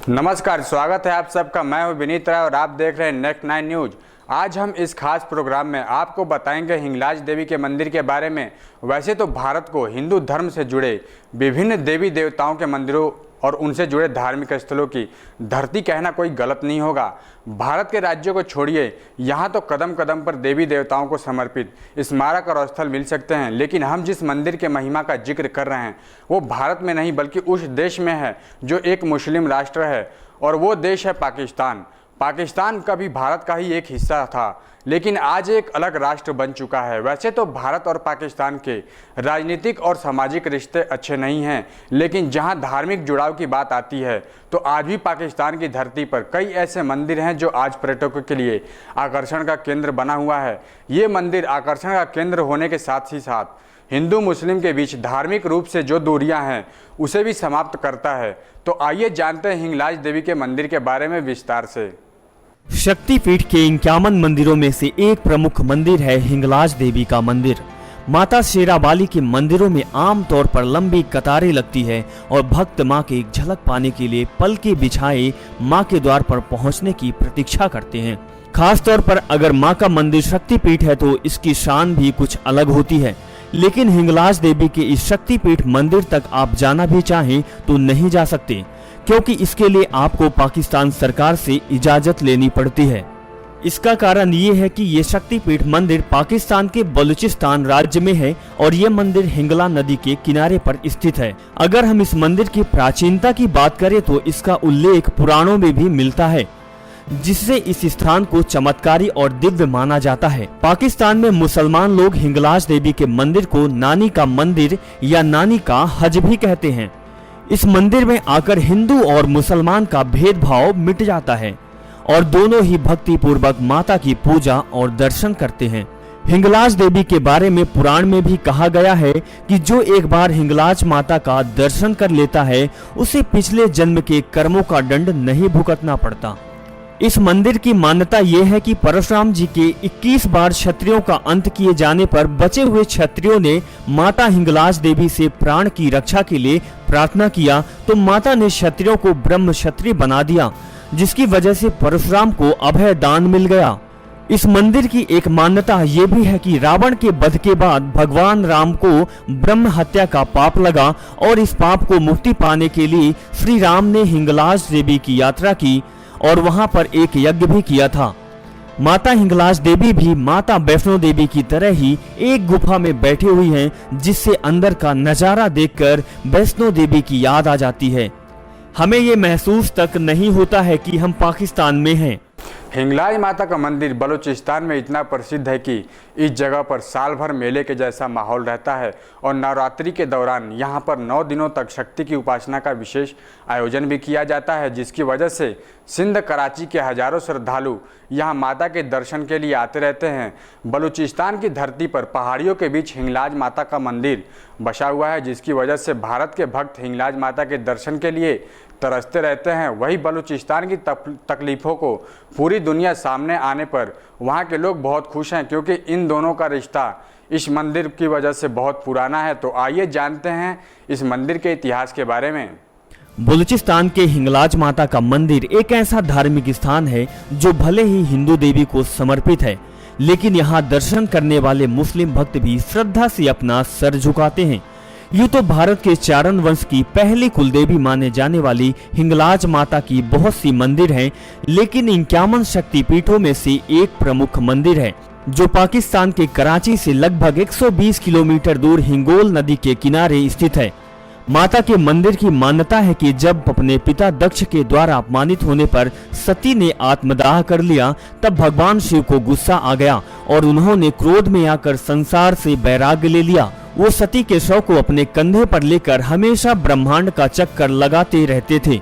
नमस्कार, स्वागत है आप सबका। मैं हूं विनीत राय और आप देख रहे हैं नेक्स्ट 9 न्यूज। आज हम इस खास प्रोग्राम में आपको बताएंगे हिंगलाज देवी के मंदिर के बारे में। वैसे तो भारत को हिंदू धर्म से जुड़े विभिन्न देवी देवताओं के मंदिरों और उनसे जुड़े धार्मिक स्थलों की धरती कहना कोई गलत नहीं होगा। भारत के राज्यों को छोड़िए, यहाँ तो कदम कदम पर देवी देवताओं को समर्पित स्मारक और स्थल मिल सकते हैं, लेकिन हम जिस मंदिर के महिमा का जिक्र कर रहे हैं वो भारत में नहीं बल्कि उस देश में है जो एक मुस्लिम राष्ट्र है, और वो देश है पाकिस्तान। पाकिस्तान कभी भारत का ही एक हिस्सा था, लेकिन आज एक अलग राष्ट्र बन चुका है। वैसे तो भारत और पाकिस्तान के राजनीतिक और सामाजिक रिश्ते अच्छे नहीं हैं, लेकिन जहां धार्मिक जुड़ाव की बात आती है तो आज भी पाकिस्तान की धरती पर कई ऐसे मंदिर हैं जो आज पर्यटकों के लिए आकर्षण का केंद्र बना हुआ है। ये मंदिर आकर्षण का केंद्र होने के साथ ही साथ हिंदू मुस्लिम के बीच धार्मिक रूप से जो दूरियां हैं उसे भी समाप्त करता है। तो आइए जानते हैं हिंगलाज देवी के मंदिर के बारे में विस्तार से। शक्तिपीठ के 51 मंदिरों में से एक प्रमुख मंदिर है हिंगलाज देवी का मंदिर। माता शेरावाली के मंदिरों में आमतौर पर लंबी कतारें लगती है और भक्त मां की एक झलक पाने के लिए पलके बिछाए मां के द्वार पर पहुंचने की प्रतीक्षा करते हैं। खास तौर पर अगर मां का मंदिर शक्तिपीठ है तो इसकी शान भी कुछ अलग होती है। लेकिन हिंगलाज देवी के इस शक्तिपीठ मंदिर तक आप जाना भी चाहें तो नहीं जा सकते, क्योंकि इसके लिए आपको पाकिस्तान सरकार से इजाजत लेनी पड़ती है। इसका कारण ये है कि ये शक्तिपीठ मंदिर पाकिस्तान के बलूचिस्तान राज्य में है और ये मंदिर हिंगला नदी के किनारे पर स्थित है। अगर हम इस मंदिर की प्राचीनता की बात करें तो इसका उल्लेख पुराणों में भी मिलता है, जिससे इस स्थान को चमत्कारी और दिव्य माना जाता है। पाकिस्तान में मुसलमान लोग हिंगलाज देवी के मंदिर को नानी का मंदिर या नानी का हज भी कहते हैं। इस मंदिर में आकर हिंदू और मुसलमान का भेदभाव मिट जाता है और दोनों ही भक्ति पूर्वक माता की पूजा और दर्शन करते हैं। हिंगलाज देवी के बारे में पुराण में भी कहा गया है कि जो एक बार हिंगलाज माता का दर्शन कर लेता है उसे पिछले जन्म के कर्मों का दंड नहीं भुगतना पड़ता। इस मंदिर की मान्यता यह है कि परशुराम जी के 21 बार क्षत्रियों का अंत किए जाने पर बचे हुए क्षत्रियों ने माता हिंगलाज देवी से प्राण की रक्षा के लिए प्रार्थना किया तो माता ने क्षत्रियों को ब्रह्म क्षत्रिय बना दिया, जिसकी वजह से परशुराम को अभय दान मिल गया। इस मंदिर की एक मान्यता ये भी है कि रावण के वध के बाद भगवान राम को ब्रह्म हत्या का पाप लगा और इस पाप को मुक्ति पाने के लिए श्री राम ने हिंगलाज देवी की यात्रा की और वहां पर एक यज्ञ भी किया था। माता हिंगलाज देवी भी माता वैष्णो देवी की तरह ही एक गुफा में बैठी हुई हैं, जिससे अंदर का नजारा देखकर वैष्णो देवी की याद आ जाती है। हमें ये महसूस तक नहीं होता है कि हम पाकिस्तान में हैं। हिंगलाज माता का मंदिर बलूचिस्तान में इतना प्रसिद्ध है कि इस जगह पर साल भर मेले के जैसा माहौल रहता है और नवरात्रि के दौरान यहाँ पर 9 दिनों तक शक्ति की उपासना का विशेष आयोजन भी किया जाता है, जिसकी वजह से सिंध कराची के हजारों श्रद्धालु यहाँ माता के दर्शन के लिए आते रहते हैं। बलूचिस्तान की धरती पर पहाड़ियों के बीच हिंगलाज माता का मंदिर बसा हुआ है, जिसकी वजह से भारत के भक्त हिंगलाज माता के दर्शन के लिए तरसते रहते हैं। वही बलूचिस्तान की तकलीफ़ों को पूरी दुनिया सामने आने पर वहाँ के लोग बहुत खुश हैं, क्योंकि इन दोनों का रिश्ता इस मंदिर की वजह से बहुत पुराना है। तो आइए जानते हैं इस मंदिर के इतिहास के बारे में। बलूचिस्तान के हिंगलाज माता का मंदिर एक ऐसा धार्मिक स्थान है जो भले ही हिंदू देवी को समर्पित है, लेकिन यहाँ दर्शन करने वाले मुस्लिम भक्त भी श्रद्धा से अपना सर झुकाते हैं। यूँ तो भारत के चारण वंश की पहली कुलदेवी माने जाने वाली हिंगलाज माता की बहुत सी मंदिर हैं, लेकिन 51 शक्तिपीठों में से एक प्रमुख मंदिर है जो पाकिस्तान के कराची से लगभग 120 किलोमीटर दूर हिंगोल नदी के किनारे स्थित है। माता के मंदिर की मान्यता है कि जब अपने पिता दक्ष के द्वारा अपमानित होने पर सती ने आत्मदाह कर लिया, तब भगवान शिव को गुस्सा आ गया और उन्होंने क्रोध में आकर संसार से वैराग्य ले लिया। वो सती के शव को अपने कंधे पर लेकर हमेशा ब्रह्मांड का चक्कर लगाते रहते थे।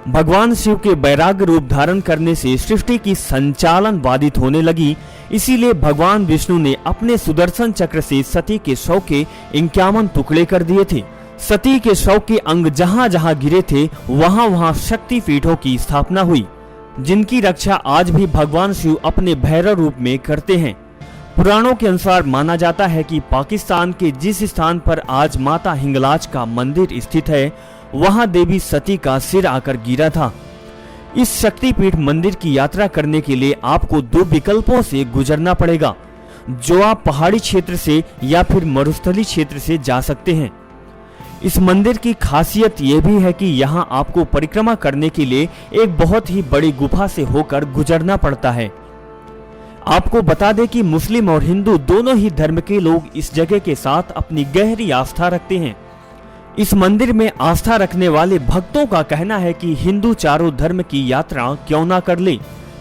भगवान शिव के वैराग्य रूप धारण करने से सृष्टि की संचालन बाधित होने लगी, इसीलिए भगवान विष्णु ने अपने सुदर्शन चक्र से सती के शव के 51 टुकड़े कर दिए थे। सती के शव के अंग जहां जहां गिरे थे वहां वहां शक्ति पीठों की स्थापना हुई, जिनकी रक्षा आज भी भगवान शिव अपने भैरव रूप में करते हैं। पुराणों के अनुसार माना जाता है कि पाकिस्तान के जिस स्थान पर आज माता हिंगलाज का मंदिर स्थित है वहां देवी सती का सिर आकर गिरा था। इस शक्तिपीठ मंदिर की यात्रा करने के लिए आपको 2 विकल्पों से गुजरना पड़ेगा, जो आप पहाड़ी क्षेत्र से या फिर मरुस्थली क्षेत्र से जा सकते हैं। इस मंदिर की खासियत ये भी है कि यहाँ आपको परिक्रमा करने के लिए एक बहुत ही बड़ी गुफा से होकर गुजरना पड़ता है। आपको बता दें कि मुस्लिम और हिंदू दोनों ही धर्म के लोग इस जगह के साथ अपनी गहरी आस्था रखते हैं। इस मंदिर में आस्था रखने वाले भक्तों का कहना है कि हिंदू चारों धर्म की यात्रा क्यों ना कर ले,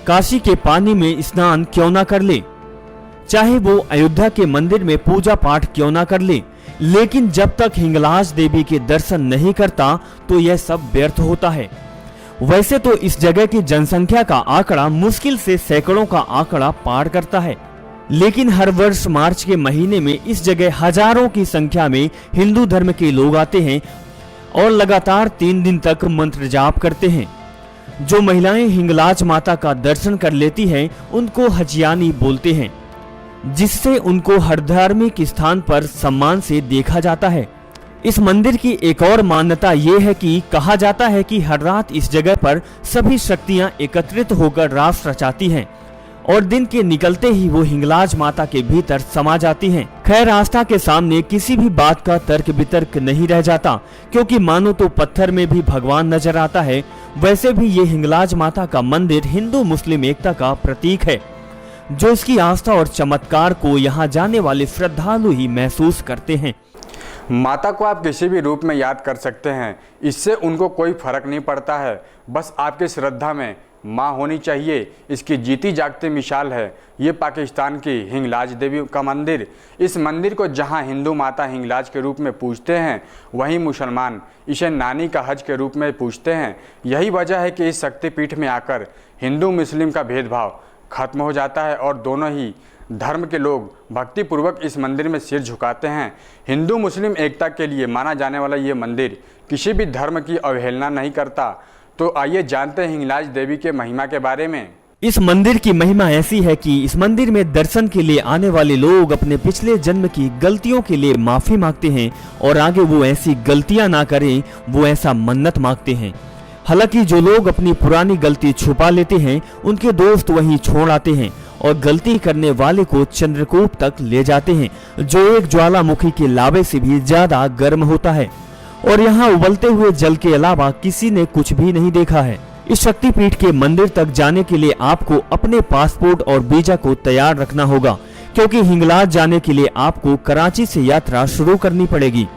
काशी के पानी में स्नान क्यों ना कर ले, चाहे वो अयोध्या के मंदिर में पूजा पाठ क्यों ना कर ले, लेकिन जब तक हिंगलाज देवी के दर्शन नहीं करता तो यह सब व्यर्थ होता है। वैसे तो इस जगह की जनसंख्या का आंकड़ा मुश्किल से सैकड़ों का आंकड़ा पार करता है, लेकिन हर वर्ष मार्च के महीने में इस जगह हजारों की संख्या में हिंदू धर्म के लोग आते हैं और लगातार 3 दिन तक मंत्र जाप करते हैं। जो महिलाएं हिंगलाज माता का दर्शन कर लेती हैं, उनको हजियानी बोलते हैं, जिससे उनको हर धार्मिक स्थान पर सम्मान से देखा जाता है। इस मंदिर की एक और मान्यता ये है कि कहा जाता है कि हर रात इस जगह पर सभी शक्तियां एकत्रित होकर रास रचाती हैं और दिन के निकलते ही वो हिंगलाज माता के भीतर समा जाती हैं। खैर, आस्था के सामने किसी भी बात का तर्क वितर्क नहीं रह जाता, क्योंकि मानो तो पत्थर में भी भगवान नजर आता है। वैसे भी ये हिंगलाज माता का मंदिर हिंदू मुस्लिम एकता का प्रतीक है, जो इसकी आस्था और चमत्कार को यहाँ जाने वाले श्रद्धालु ही महसूस करते हैं। माता को आप किसी भी रूप में याद कर सकते हैं, इससे उनको कोई फर्क नहीं पड़ता है। बस आपकी श्रद्धा में माँ होनी चाहिए। इसकी जीती जागती मिसाल है ये पाकिस्तान की हिंगलाज देवी का मंदिर। इस मंदिर को जहाँ हिंदू माता हिंगलाज के रूप में पूजते हैं, वहीं मुसलमान इसे नानी का हज के रूप में पूजते हैं। यही वजह है कि इस शक्तिपीठ में आकर हिंदू मुस्लिम का भेदभाव खत्म हो जाता है और दोनों ही धर्म के लोग भक्तिपूर्वक इस मंदिर में सिर झुकाते हैं। हिंदू मुस्लिम एकता के लिए माना जाने वाला ये मंदिर किसी भी धर्म की अवहेलना नहीं करता। तो आइए जानते हैं हिंगलाज देवी के महिमा के बारे में। इस मंदिर की महिमा ऐसी है कि इस मंदिर में दर्शन के लिए आने वाले लोग अपने पिछले जन्म की गलतियों के लिए माफी मांगते हैं और आगे वो ऐसी गलतियां ना करें, वो ऐसा मन्नत मांगते हैं। हालांकि जो लोग अपनी पुरानी गलती छुपा लेते हैं, उनके दोस्त वहीं छोड़ आते हैं और गलती करने वाले को चंद्रकूप तक ले जाते हैं, जो एक ज्वालामुखी के लावे से भी ज्यादा गर्म होता है और यहाँ उबलते हुए जल के अलावा किसी ने कुछ भी नहीं देखा है। इस शक्तिपीठ के मंदिर तक जाने के लिए आपको अपने पासपोर्ट और वीजा को तैयार रखना होगा, क्योंकि हिंगलाज जाने के लिए आपको कराची से यात्रा शुरू करनी पड़ेगी।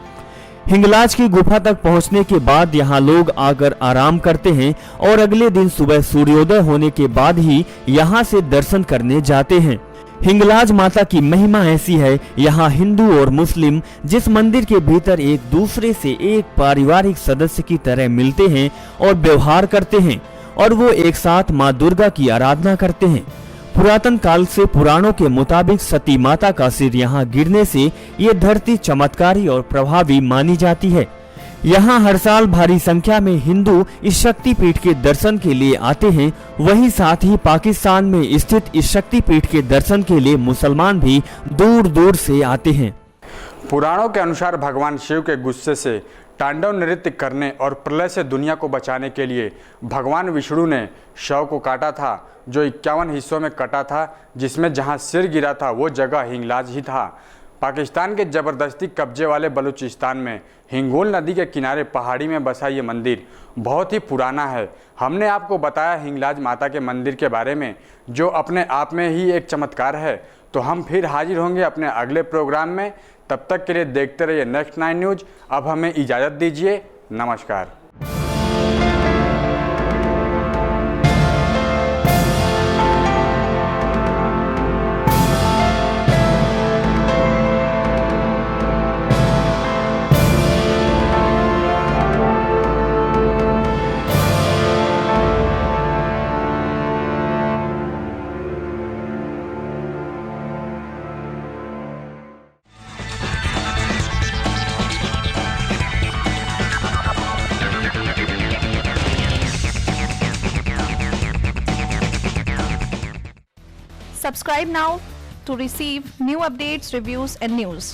हिंगलाज की गुफा तक पहुंचने के बाद यहाँ लोग आकर आराम करते हैं और अगले दिन सुबह सूर्योदय होने के बाद ही यहाँ से दर्शन करने जाते हैं। हिंगलाज माता की महिमा ऐसी है, यहाँ हिंदू और मुस्लिम जिस मंदिर के भीतर एक दूसरे से एक पारिवारिक सदस्य की तरह मिलते हैं और व्यवहार करते हैं और वो एक साथ माँ दुर्गा की आराधना करते हैं। पुरातन काल से पुराणों के मुताबिक सती माता का सिर यहाँ गिरने से ये धरती चमत्कारी और प्रभावी मानी जाती है। यहाँ हर साल भारी संख्या में हिंदू इस शक्तिपीठ के दर्शन के लिए आते हैं। वहीं साथ ही पाकिस्तान में स्थित इस शक्तिपीठ के दर्शन के लिए मुसलमान भी दूर दूर से आते हैं। पुराणों के अनुसार भगवान शिव के गुस्से से तांडव नृत्य करने और प्रलय से दुनिया को बचाने के लिए भगवान विष्णु ने शव को काटा था, जो 51 हिस्सों में कटा था, जिसमें जहां सिर गिरा था वो जगह हिंगलाज ही था। पाकिस्तान के ज़बरदस्ती कब्जे वाले बलूचिस्तान में हिंगोल नदी के किनारे पहाड़ी में बसा ये मंदिर बहुत ही पुराना है। हमने आपको बताया हिंगलाज माता के मंदिर के बारे में, जो अपने आप में ही एक चमत्कार है। तो हम फिर हाजिर होंगे अपने अगले प्रोग्राम में। तब तक के लिए देखते रहिए नेक्स्ट 9 न्यूज़। अब हमें इजाज़त दीजिए। नमस्कार। Subscribe now to receive new updates, reviews and news.